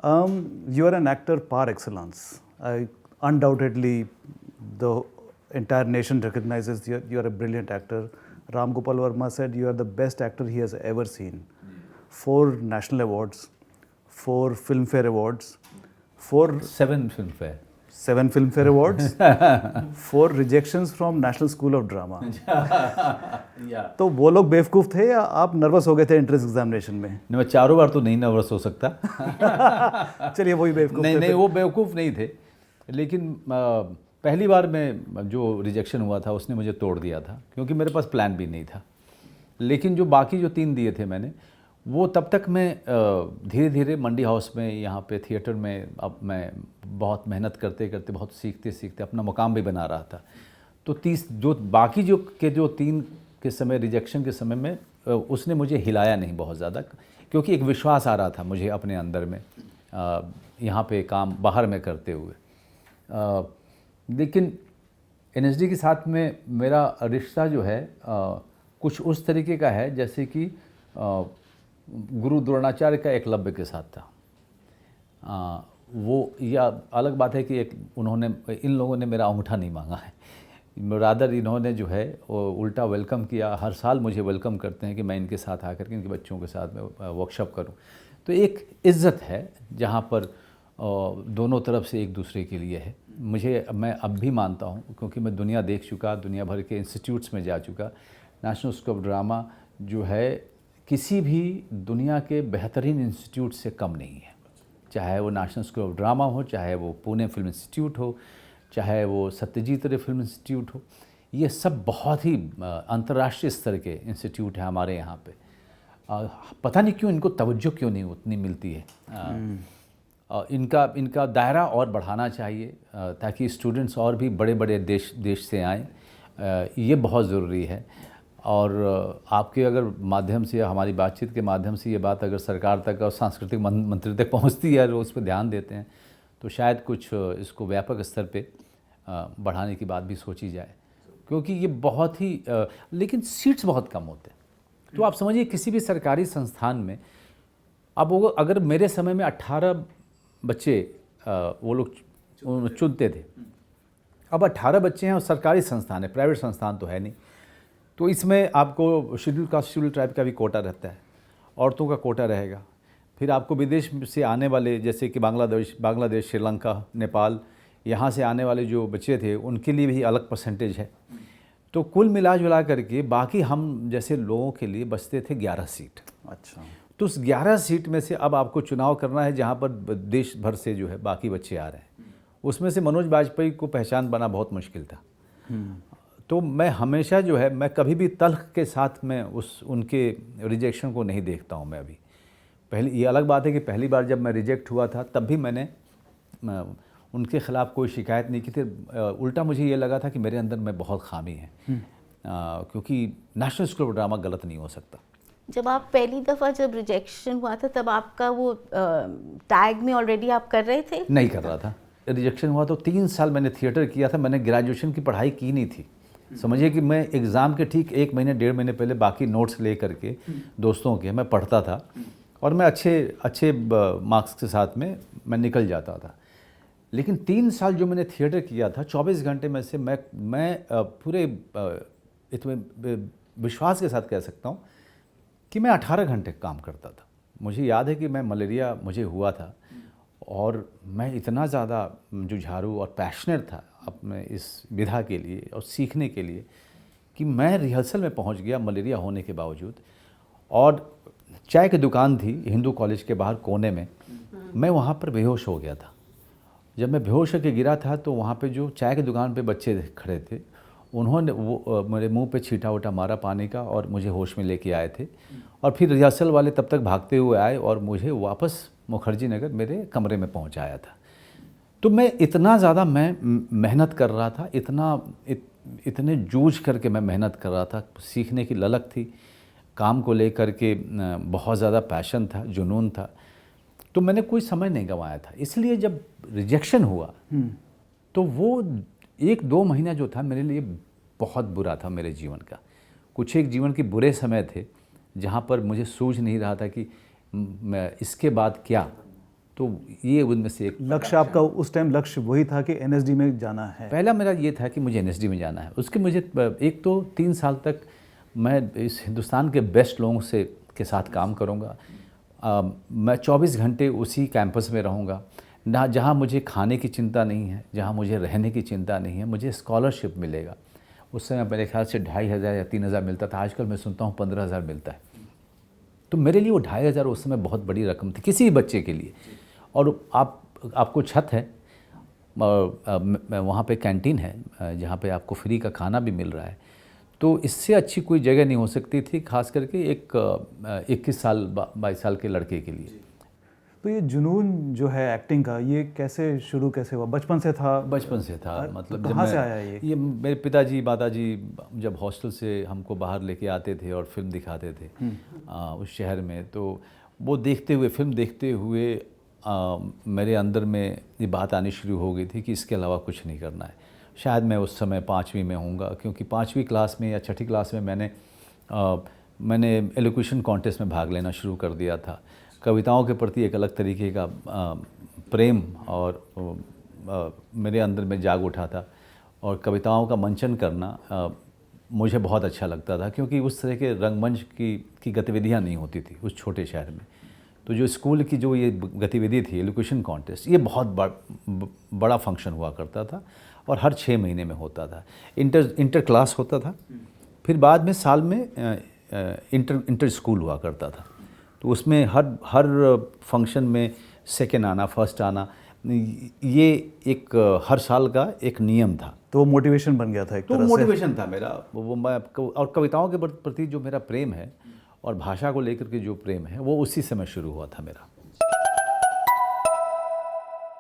You are an actor par excellence. Undoubtedly, the entire nation recognizes you are a brilliant actor. Ram Gopal Verma said you are the best actor he has ever seen. 4 national awards, 4 Filmfare awards, 7 Filmfare. 7 Filmfare awards, 4 rejections from National School of Drama. तो वो लोग बेवकूफ़ थे या आप nervous हो गए थे एंट्रेंस एग्जामिनेशन में? नहीं, मैं चारों बार तो नहीं नर्वस हो सकता। चलिए वही बेवकूफ़ नहीं नहीं, वो बेवकूफ़ नहीं थे, लेकिन पहली बार में जो रिजेक्शन हुआ था उसने मुझे तोड़ दिया था, क्योंकि मेरे पास प्लान भी नहीं था। लेकिन जो बाकी जो 3 दिए थे मैंने, वो तब तक मैं धीरे धीरे मंडी हाउस में, यहाँ पे थिएटर में, अब मैं बहुत मेहनत करते करते, बहुत सीखते सीखते अपना मुकाम भी बना रहा था। तो 30 जो बाकी जो 3 के समय, रिजेक्शन के समय में, उसने मुझे हिलाया नहीं बहुत ज़्यादा, क्योंकि एक विश्वास आ रहा था मुझे अपने अंदर में, यहाँ पे काम बाहर में करते हुए। लेकिन NSD के साथ में मेरा रिश्ता जो है कुछ उस तरीके का है जैसे कि गुरु द्रोणाचार्य का एकलव्य के साथ था। वो, या अलग बात है कि इन लोगों ने मेरा अंगूठा नहीं मांगा है, रादर इन्होंने जो है वो उल्टा वेलकम किया। हर साल मुझे वेलकम करते हैं कि मैं इनके साथ आकर के इनके बच्चों के साथ में वर्कशॉप करूं। तो एक इज़्ज़त है जहां पर दोनों तरफ से एक दूसरे के लिए है। मैं अब भी मानता हूं, क्योंकि मैं दुनिया देख चुका, दुनिया भर के इंस्टीट्यूट्स में जा चुका। नेशनल स्कूल ऑफ ड्रामा जो है किसी भी दुनिया के बेहतरीन इंस्टीट्यूट से कम नहीं है, चाहे वो नेशनल स्कूल ऑफ ड्रामा हो, चाहे वो पुणे फिल्म इंस्टीट्यूट हो, चाहे वो सत्यजीत रे फिल्म इंस्टीट्यूट हो। ये सब बहुत ही अंतर्राष्ट्रीय स्तर के इंस्टीट्यूट हैं हमारे यहाँ पे। पता नहीं क्यों इनको तवज्जो क्यों नहीं उतनी मिलती है। इनका दायरा और बढ़ाना चाहिए, ताकि स्टूडेंट्स और भी बड़े बड़े देश से आएँ। ये बहुत ज़रूरी है। और आपके अगर माध्यम से, हमारी बातचीत के माध्यम से ये बात अगर सरकार तक और सांस्कृतिक मंत्री तक पहुंचती है और उस पर ध्यान देते हैं, तो शायद कुछ इसको व्यापक स्तर पे बढ़ाने की बात भी सोची जाए, क्योंकि ये बहुत ही लेकिन सीट्स बहुत कम होते हैं। तो आप समझिए किसी भी सरकारी संस्थान में, अब वो अगर मेरे समय में 18 बच्चे वो लोग चुनते थे, अब 18 बच्चे हैं और सरकारी संस्थान है, प्राइवेट संस्थान तो है नहीं। तो इसमें आपको शेड्यूल कास्ट शेड्यूल ट्राइब का भी कोटा रहता है, औरतों का कोटा रहेगा। फिर आपको विदेश से आने वाले, जैसे कि बांग्लादेश, श्रीलंका, नेपाल, यहाँ से आने वाले जो बच्चे थे उनके लिए भी अलग परसेंटेज है। तो कुल मिला जुला करके बाकी हम जैसे लोगों के लिए बचते थे 11 सीट। अच्छा। तो उस 11 सीट में से अब आपको चुनाव करना है, जहाँ पर देश भर से जो है बाकी बच्चे आ रहे हैं। उसमें से मनोज बाजपेयी को पहचान बना बहुत मुश्किल था। तो मैं हमेशा जो है, मैं कभी भी तल्ख के साथ में उनके रिजेक्शन को नहीं देखता हूँ मैं अभी। ये अलग बात है कि पहली बार जब मैं रिजेक्ट हुआ था तब भी मैंने उनके ख़िलाफ़ कोई शिकायत नहीं की थी। उल्टा मुझे ये लगा था कि मेरे अंदर में बहुत खामी है, क्योंकि नेशनल स्कूल ऑफ ड्रामा गलत नहीं हो सकता। जब आप पहली दफ़ा जब रिजेक्शन हुआ था तब आपका वो टैग में ऑलरेडी आप कर रहे थे? नहीं कर रहा था। रिजेक्शन हुआ तो 3 साल मैंने थिएटर किया था। मैंने ग्रेजुएशन की पढ़ाई की नहीं थी। समझिए कि मैं एग्ज़ाम के ठीक 1 महीने 1.5 महीने पहले बाकी नोट्स ले करके दोस्तों के मैं पढ़ता था, और मैं अच्छे मार्क्स के साथ में मैं निकल जाता था। लेकिन 3 साल जो मैंने थिएटर किया था, 24 घंटे में से मैं पूरे इतने विश्वास के साथ कह सकता हूँ कि मैं 18 घंटे काम करता था। मुझे याद है कि मलेरिया मुझे हुआ था, और मैं इतना ज़्यादा जुझारू और पैशनेट था अपने इस विधा के लिए और सीखने के लिए, कि मैं रिहर्सल में पहुंच गया मलेरिया होने के बावजूद। और चाय की दुकान थी हिंदू कॉलेज के बाहर कोने में, मैं वहाँ पर बेहोश हो गया था। जब मैं बेहोश होकर गिरा था तो वहाँ पे जो चाय की दुकान पे बच्चे खड़े थे, उन्होंने वो मेरे मुंह पे छींटा उटा मारा पानी का, और मुझे होश में लेके आए थे। और फिर रिहर्सल वाले तब तक भागते हुए आए और मुझे वापस मुखर्जी नगर मेरे कमरे में पहुँचाया था। तो मैं इतना ज़्यादा मेहनत कर रहा था, इतने जूझ करके मैं मेहनत कर रहा था। सीखने की ललक थी, काम को लेकर के बहुत ज़्यादा पैशन था, जुनून था। तो मैंने कोई समय नहीं गंवाया था। इसलिए जब रिजेक्शन हुआ तो वो 1-2 महीना जो था मेरे लिए बहुत बुरा था मेरे जीवन का। कुछ एक जीवन के बुरे समय थे जहाँ पर मुझे सूझ नहीं रहा था कि मैं इसके बाद क्या। तो ये उनमें से एक लक्ष्य आपका उस टाइम लक्ष्य वही था कि एनएसडी में जाना है? पहला मेरा ये था कि मुझे एनएसडी में जाना है। उसके मुझे एक तो 3 साल तक मैं इस हिंदुस्तान के बेस्ट लोगों से के साथ काम करूँगा। मैं 24 घंटे उसी कैंपस में रहूँगा ना, जहाँ मुझे खाने की चिंता नहीं है, जहाँ मुझे रहने की चिंता नहीं है, मुझे स्कॉलरशिप मिलेगा। उस समय मेरे ख्याल से 2,500 या 3,000 मिलता था, आजकल मैं सुनता हूँ 15,000 मिलता है। तो मेरे लिए वो 2,500 उस समय बहुत बड़ी रकम थी किसी भी बच्चे के लिए। और आपको छत है, वहाँ पे कैंटीन है जहाँ पे आपको फ्री का खाना भी मिल रहा है। तो इससे अच्छी कोई जगह नहीं हो सकती थी, खास करके एक 21 साल 22 साल के लड़के के लिए। तो ये जुनून जो है एक्टिंग का, ये कैसे हुआ? बचपन से था? बचपन से था, मतलब कहाँ से आया ये? मेरे पिताजी माताजी जब हॉस्टल से हमको बाहर लेके आते थे और फिल्म दिखाते थे उस शहर में, तो वो देखते हुए, फिल्म देखते हुए मेरे अंदर में ये बात आनी शुरू हो गई थी कि इसके अलावा कुछ नहीं करना है। शायद मैं उस समय 5वीं में होऊंगा, क्योंकि 5वीं क्लास में या 6ठी क्लास में मैंने एलोक्यूशन कॉन्टेस्ट में भाग लेना शुरू कर दिया था। कविताओं के प्रति एक अलग तरीके का प्रेम और मेरे अंदर में जाग उठा था, और कविताओं का मंचन करना मुझे बहुत अच्छा लगता था, क्योंकि उस तरह के रंगमंच की गतिविधियां नहीं होती थी उस छोटे शहर में। तो जो स्कूल की जो ये गतिविधि थी, एलोक्यूशन कॉन्टेस्ट, ये बहुत बड़ा फंक्शन हुआ करता था और हर 6 महीने में होता था। इंटर क्लास होता था, फिर बाद में साल में इंटर स्कूल हुआ करता था। तो उसमें हर फंक्शन में सेकेंड आना, फर्स्ट आना, ये एक हर साल का एक नियम था। तो मोटिवेशन बन गया था एक तरह से? मोटिवेशन था मेरा वो। मैं और कविताओं के प्रति जो मेरा प्रेम है और भाषा को लेकर के जो प्रेम है, वो उसी समय शुरू हुआ था मेरा।